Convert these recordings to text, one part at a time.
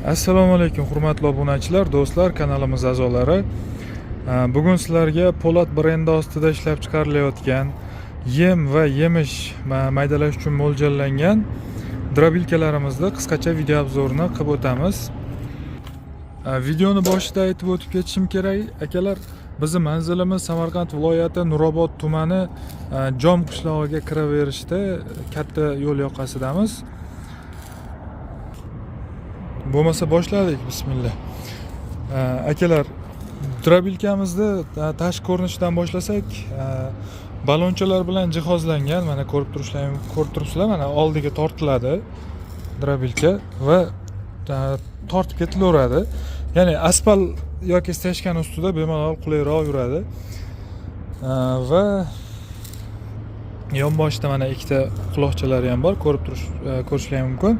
Assalomu alaykum hurmatli obunachilar, do'stlar, kanalimiz a'zolari. Bugun sizlarga Po'lat brendi ostida ishlab chiqarilayotgan yem va yemish maydalash uchun mo'ljallangan drobilkalarimizni qisqacha video obzorini qilib o'tamiz. Videoni boshida aytib o'tib ketishim kerak, akalar, bizning manzilimiz Samarqand viloyati Nurobod tumani Jom qishlog'iga kiraverishda katta yo'l yoqasidamiz. Bo'lmasa boshladik, bismillah. Akalar, drobilkamizni tashqi ko'rinishidan boshlasak, balonchalar bilan jihozlangan. Mana ko'rib turibsizlar, mana oldiga tortiladi drobilka va tortib ketilaveradi. Ya'ni asfalt yoki steshkan ustida bemalol qulayroq yuradi. Va yonboshida mana ikkita quloqchalari ham bor, ko'rishingiz mumkin.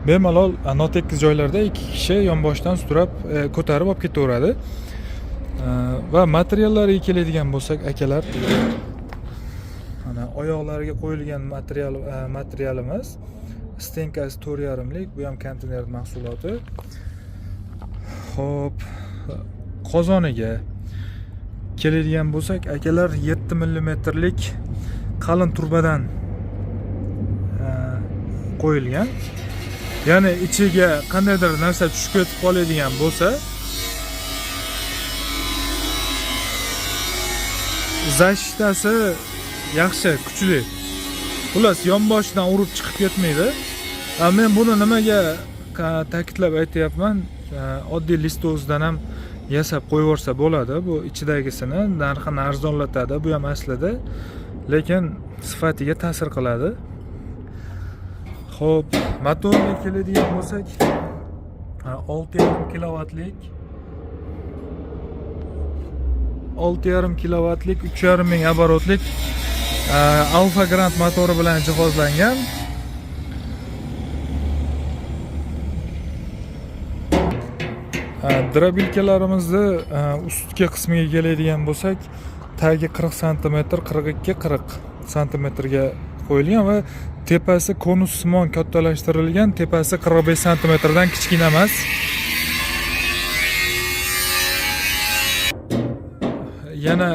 Bemalol notekis joylarda ikki kishi yonboshdan sudrab ko'tarib olib ketaveradi. Va materiallariga keladigan bo'lsak, akalar, mana oyoqlariga qo'yilgan materialimiz stenkasi 4,5 lik, bu ham konteyner mahsuloti. Xo'p, qozoniga keladigan bo'lsak, akalar, 7 mm lik qalin turbadan qo'yilgan. Ya'ni ichiga qandaydir narsa tushib ketib qoladigan bo'lsa, zashtasi yaxshi, kuchli. Xullas, yonboshidan urib chiqib ketmaydi. Men buni nimaga ta'kidlab aytyapman? Oddiy listozdan ham yasab qo'yib bo'ladi. Bu ichidagisini narxini arzonlatadi. Bu ham aslida, lekin sifatiga ta'sir qiladi. Xo'p, motorga keladigan bo'lsak, 6,5 kilovatlik 3,5 ming оборотlik Alfa Grand motori bilan jihozlangan. Drobilkalarimizni ustki qismiga keladigan bo'lsak, tagi 40 cm, 42-40 cm ga qo'yilgan va tepasi konussimon kattalashtirilgan, tepasi 45 cm dan kichkina emas. Yana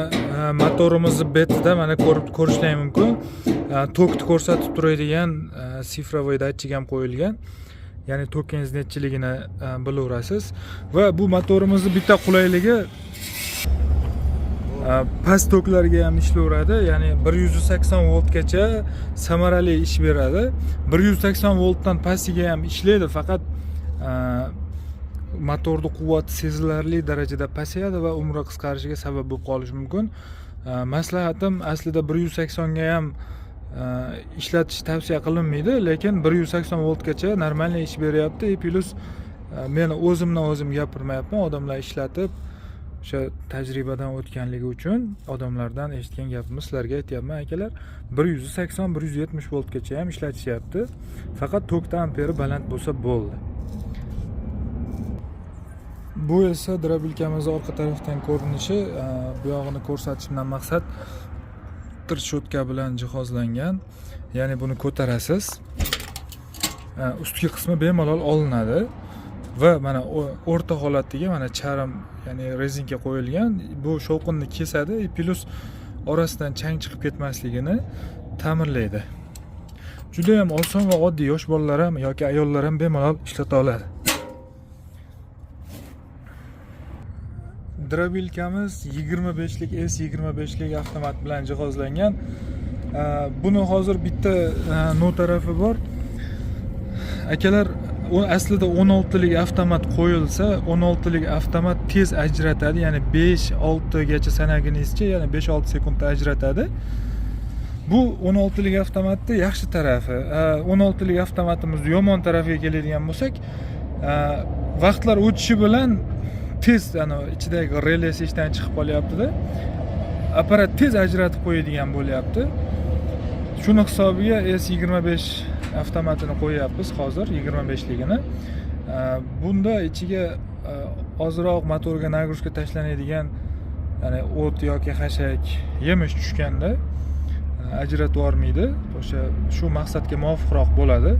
motorimizni betida mana ko'rishingiz mumkin. Tokni ko'rsatib turadigan sifrovoy datchik ham qo'yilgan. Ya'ni tokingiz nechiligini bilaverasiz. Va bu motorimizni bitta qulayligi past toklarga ham ishlayveradi. Ya'ni 180 voltgacha samarali ish beradi. 180 voltdan pastiga ham ishlaydi, faqat motorning quvvati sezilarli darajada pasayadi va umri qisqarishiga sabab bo'lib qolishi mumkin. Maslahatim, aslida 180 ga ham ishlatish tavsiya qilinmaydi, lekin 180 voltgacha normalniy ish beryapti. Plus men o'zim gapirmayapman, odamlar ishlatib o'sha tajribadan o'tganligi uchun odamlardan eshitgan gapimni sizlarga aytyapman, akalar. 180-170 voltgacha ham ishlatishyapti. Faqat tokda amperi baland bo'lsa bo'ldi. Bu esa drobilkamiz orqa tarafdan ko'rinishi. Bu yog'ini ko'rsatishimdan maqsad tirchotka bilan jihozlangan. Ya'ni buni ko'tarasiz. Ustki qismi bemalol olinadi va mana o'rta holatdagi mana charm, ya'ni rezinka qo'yilgan. Bu shovqinni kesadi, plus orasidan chang chiqib ketmasligini ta'minlaydi. Juda ham oson va oddiy yosh bolalar ham yoki ayollar ham bemalol ishlata oladi. Drobilkamiz 25 lik S25 lik avtomat bilan jihozlangan. Buni hozir bitta no tarafi bor. Akalar, aslida 16 lik avtomat qo'yilsa, 16 lik avtomat tez ajratadi, ya'ni 5-6 gacha sanaginizcha, ya'ni 5-6 sekundda ajratadi. Bu 16 lik avtomatning yaxshi tarafi. 16 lik avtomatimiz yomon tarafiga keladigan bo'lsak, vaqtlar o'tishi bilan tez ichidagi relesi ishdan chiqib qolyapti-da. Apparat tez ajratib qo'yadigan bo'lyapti. Shuni hisobiga S25 avtomatini qo'yapmiz hozir, 25 ligini. Bunda ichiga ozroq motorga nagrushka tashlanadigan, ya'ni o't yoki xashak, yemish tushganda ajratib yormaydi. O'sha shu maqsadga muvofiqroq bo'ladi.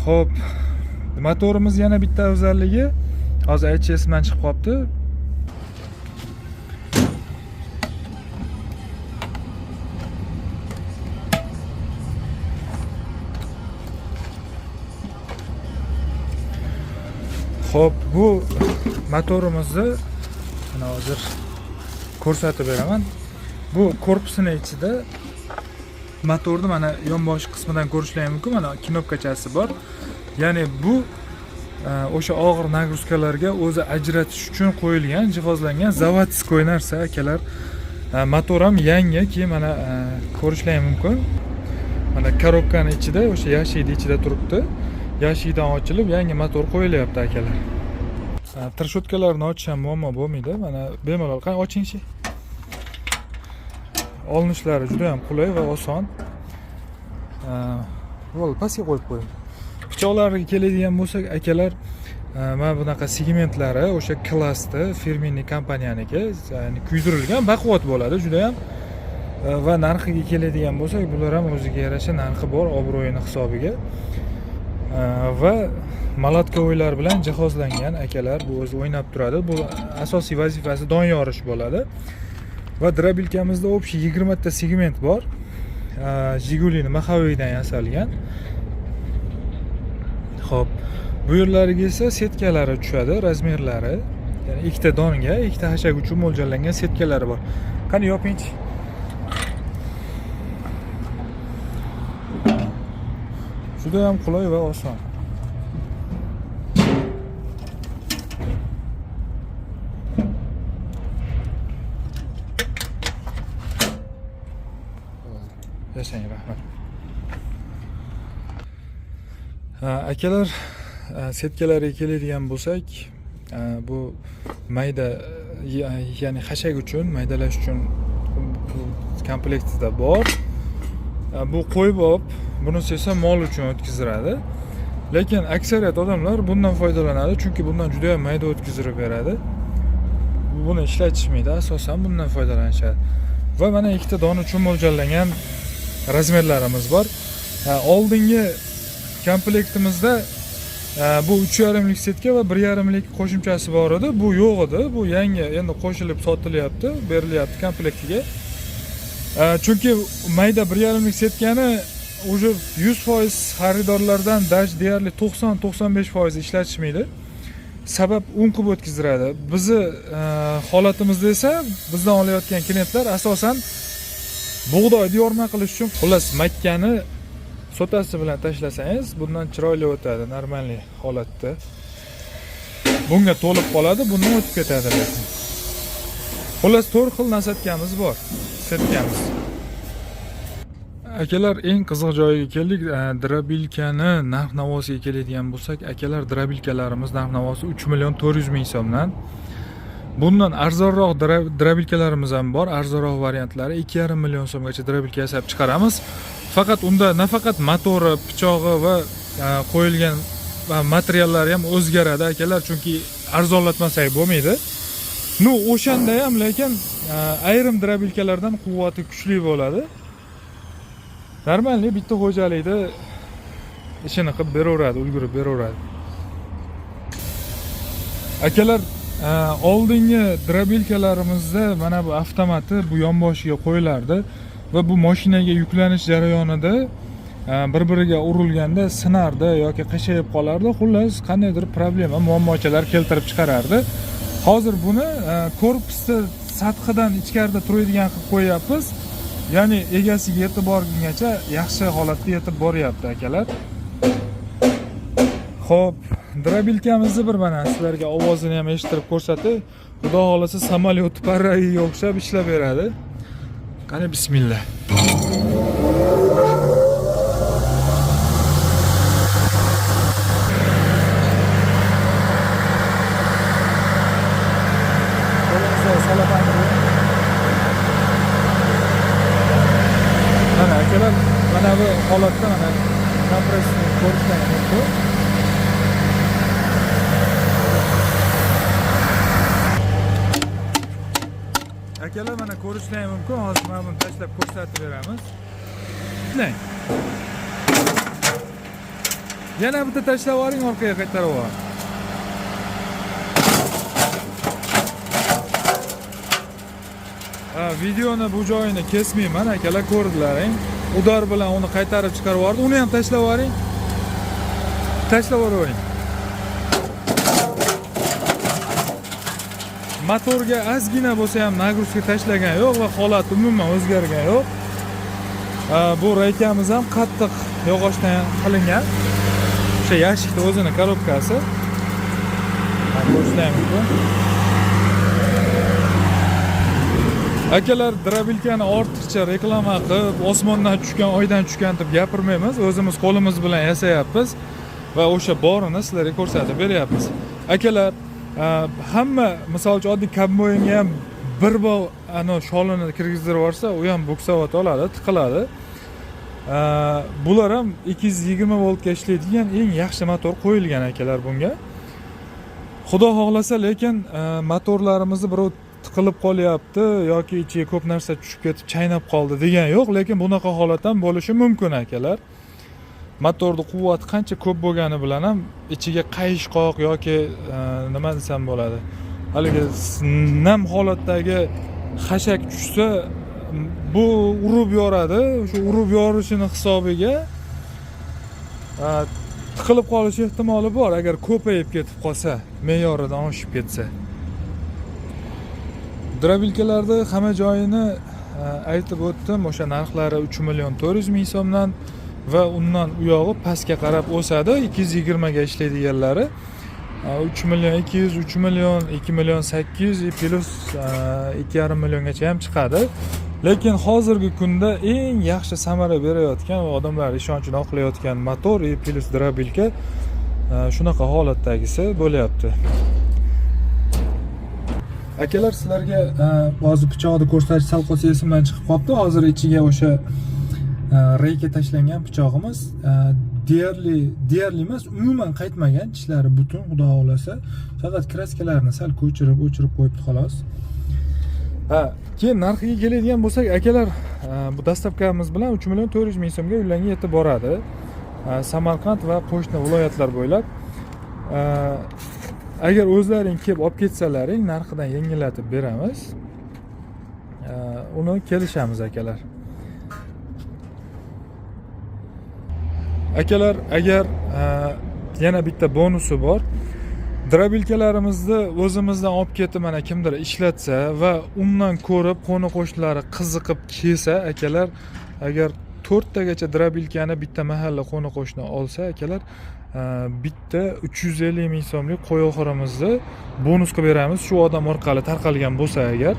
Xo'p, Motorimiz yana bitta afzalligi, hozir aytish esimdan chiqib qolibdi. Xo'p, bu motorimizni mana hozir ko'rsatib beraman. Bu korpusining ichida motorni mana yonbosh qismidan ko'rishingiz mumkin. Mana knopkachasi bor. Ya'ni bu o'sha og'ir nagruzkalarga o'zi ajratish uchun qo'yilgan, jihozlangan zavodskiy narsa akalar. Motor ham yangi, keyin mana ko'rishingiz mumkin. Mana korobkaning ichida o'sha yashikning ichida turibdi. Yashikdan ochilib yangi motor qo'yilyapti akalar. Tirshotkalarni ochish ham muammo bo'lmaydi. Mana bemalol qani ochingchi. Olinishlari juda ham qulay va oson. Bo'ldi, pastga qo'yib qo'ying. Pichoqlarga keladigan bo'lsak, akalar, mana bunaqa segmentlari o'sha klassda firmenniy kompaniyaniki, ya'ni kuydirilgan, baquvvat bo'ladi juda ham. Va narxiga keladigan bo'lsak, bular ham o'ziga yarasha narxi bor, obro'yini hisobiga. Va malatka bilan jihozlangan akalar, bu o'zi o'ynab turadi. Bu asosiy vazifasi don yorish bo'ladi. Va drabilkamizda общий 20 ta segment bor. Jigulini Maxaviydan yasalgan. Xo'p, bu yerlariga esa setkalari tushadi, razmerlari. Ya'ni ikkita donga, ikkita hashak uchun mo'ljallangan setkalari bor. Qani yopingchi. Juda ham qulay va oson. Yashang, rahmat. Akalar, setkalariga keladigan bo'lsak, bu mayda, ya'ni hashak uchun, maydalash uchun bu komplektida bor. Bu qo'yib olib, bunisi esa mol uchun o'tkaziladi. Lekin aksariyat odamlar bundan foydalanadi, chunki bundan juda ham mayda o'tkazib beradi. Buni ishlatishmaydi, asosan bundan foydalanishadi. Va mana ikkita don uchun mo'ljallangan razmerlarimiz bor. Oldingi komplektimizda bu 3,5lik setka va 1,5lik qo'shimchasi bor edi. Bu yo'q edi. Bu yangi endi qo'shilib sotilyapti, berilyapti komplektiga. Chunki mayda 1,5lik setkani уже 100% xaridorlardan deyarli 90-95% ishlatishmaydi. Sabab un qilib o'tkazdiradi. Bizi holatimizda esa bizdan olayotgan klientlar asosan bug'doyni yorma qilish uchun, xullas, makkani sotasi bilan tashlasangiz, bundan chiroyli o'tadi, normalniy holatda. Bunga to'lib qoladi, bundan o'tib ketadi lekin. Xullas, 4 xil nasatkamiz bor, setkamiz. Akalar, eng qiziq joyiga keldik. Drabilkani narx-navosiga keladigan bo'lsak, akalar, drabilkalarimiz narx-navosi 3,400,000 so'mdan. Bundan arzonroq drabilkalarimiz ham bor, arzonroq variantlari 2,5 million so'mgacha drabilka yasab chiqaramiz. Faqat unda nafaqat motori, pichog'i va qo'yilgan materiallari ham o'zgaradi akalar, chunki arzonlatmasak bo'lmaydi. O'shanda ham lekin ayrim drabilkalardan quvvati kuchli bo'ladi. Normalniy bitta xo'jalikda ishini qilib beraveradi, ulgurib beraveradi. Akalar, oldingi drabilkalarimizda mana bu avtomati bu yonboshiga qo'yilardi va bu mashinaga yuklanish jarayonida bir-biriga urilganda sinardi yoki qiyshayib qolardi. Xullas, qandaydir problema, muammochalar keltirib chiqarardi. Hozir buni korpusda sathidan ichkarida turadigan qilib qo'yapmiz. Ya'ni egasiga yetib borgungacha yaxshi holatda yetib boryapti akalar. Xo'p, drabilkamizni bir mana sizlarga ovozini ham eshittirib ko'rsatib, xudo xolasa samolyot parragiga o'xshab ishlab beradi. Qani bismillah. Mana akalar, mana bu holatda mana kompressni ko'rishdan mumkin. Akalar, mana ko'rishdan mumkin. Hozir mana buni tashlab ko'rsatib beramiz. Qarang. Yana bitta tashlab yuboring, orqaga qaytarib yuboring. Videoni bu joyini kesmayman, akalar ko'rdilaring. Udar bilan uni qaytarib chiqarib yubordi. Uni ham tashlab yuboring. Tashlab yuboring. Motorga ozgina bo'lsa ham nagruzka tashlagan yo'q va holat umuman o'zgargan yo'q. Bu reykamiz ham qattiq yog'ochdan qilingan. O'sha yashikda o'zini korobkasi. Ko'rsataymi bu? Akalar, drabilkani ortiqcha reklama qilib, osmondan tushgan, oydan tushgan deb gapirmaymiz. O'zimiz qo'limiz bilan yasayapmiz va o'sha borini sizlarga ko'rsatib beryapmiz. Akalar, hamma misol uchun oddiy kabmoyinga ham bir bog' ana sholini kirgizdirib yuborsa, u ham buksavot oladi, tiqiladi. Bular ham 220 voltga ishlaydigan eng yaxshi motor qo'yilgan akalar bunga. Xudo xohlasa, lekin motorlarimizni birov tiqilib qolyapti yoki ichiga ko'p narsa tushib ketib chaynab qoldi degan yo'q, lekin bunaqa holat ham bo'lishi mumkin akalar. Motorning quvvati qancha ko'p bo'lgani bilan ham ichiga qayishqoq yoki nima desam bo'ladi, haligi nam holatdagi xashak tushsa, bu urib yoradi. O'sha urib yorishini hisobiga tiqilib qolish ehtimoli bor agar ko'payib ketib qolsa, me'yoridan oshib ketsa. Drabilkalarda hamma joyini aytib o'tdim. O'sha narxlari 3.400.000 so'mdan va undan u yog'i pastga qarab o'sadi. 220 ga ishlaydiganlari 3.200.000, 3.000.000, 2.800.000 plus 2.5 milliongacha ham chiqadi. Lekin hozirgi kunda eng yaxshi samara berayotgan va odamlar ishonchini oqlayotgan motor plus drabilka shunaqa holatdagisi bo'lyapti. Akalar, sizlarga hozir pichoqni ko'rsatish sal qolsa esimdan chiqib qolibdi. Hozir ichiga o'sha reyka tashlangan pichog'imiz deyarli emas, umuman qaytmagan, tishlari butun, xudo xohlasa. Faqat kraskalarni sal o'chirib qo'yibdi xolos. Keyin narxiga keladigan bo'lsak, akalar, bu dastavkamiz bilan 3.400.000 so'mga uylarga yetib boradi. Samarqand va qo'shni viloyatlar bo'ylab. Agar o'zlaring kelib olib ketsalaring, narxidan yengillatib beramiz. Uni kelishamiz akalar. Akalar, agar yana bitta bonusi bor. Drabilkalarimizni o'zimizdan olib ketib mana kimdir ishlatsa va undan ko'rib qo'ni-qo'shnilari qiziqib kelsa, akalar, agar 4 tagacha drabilkani bitta mahalla qo'ni-qo'shni olsa, akalar, bitta 350.000 so'mlik qo'y oxirimizni bonus qilib beramiz. Shu odam orqali tarqalgan bo'lsa agar.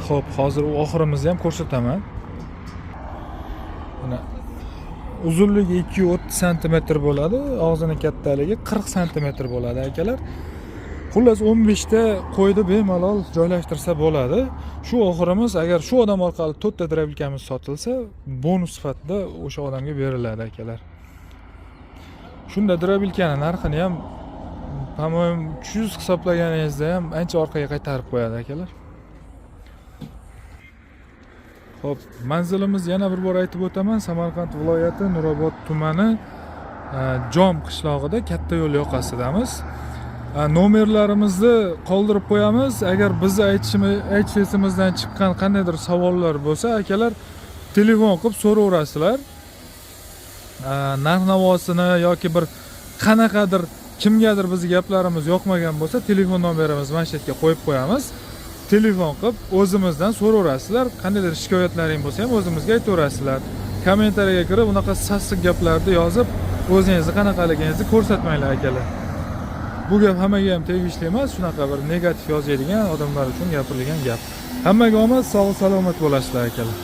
Xo'p, hozir u oxirimizni ham ko'rsataman. Mana uzunligi 230 cm bo'ladi, og'zining kattaligi 40 cm bo'ladi akalar. Xullas 15 ta qo'yni bemalol joylashtirsa bo'ladi. Shu oxirimiz agar shu odam orqali 4 ta drabilkamiz sotilsa, bonus sifatida o'sha odamga beriladi akalar. Shunda drabilkani narxini ham, по-моему, 300 hisoblaganingizda ham ancha orqaga qaytarib qo'yadi akalar. Xo'p, manzilimiz yana bir bor aytib o'taman. Samarqand viloyati Nurobod tumani Jom qishlog'ida katta yo'l yoqasidamiz. Nomerlarimizni qoldirib qo'yamiz. Agar bizni aytishimizdan chiqqan qandaydir savollar bo'lsa, akalar, telefon qilib so'raverasizlar. Narx-navosini yoki bir qanaqadir kimgadir bizning gaplarimiz yoqmagan bo'lsa, telefon nomerimizni mana shu yerga qo'yib qo'yamiz. Telefon qilib o'zimizdan so'raverasizlar. Qandaydir shikoyatlaring bo'lsa ham o'zimizga aytaverasizlar. Kommentariyaga kirib unaqa sassiq gaplarni yozib, o'zingizni qanaqaligingizni ko'rsatmanglar akalar. Bu gap hammaga ham tegishli emas, shunaqa bir negativ yozadigan odamlar uchun gapirilgan gap. Hammaga omad, sog' salomat bo'lasizlar akalar.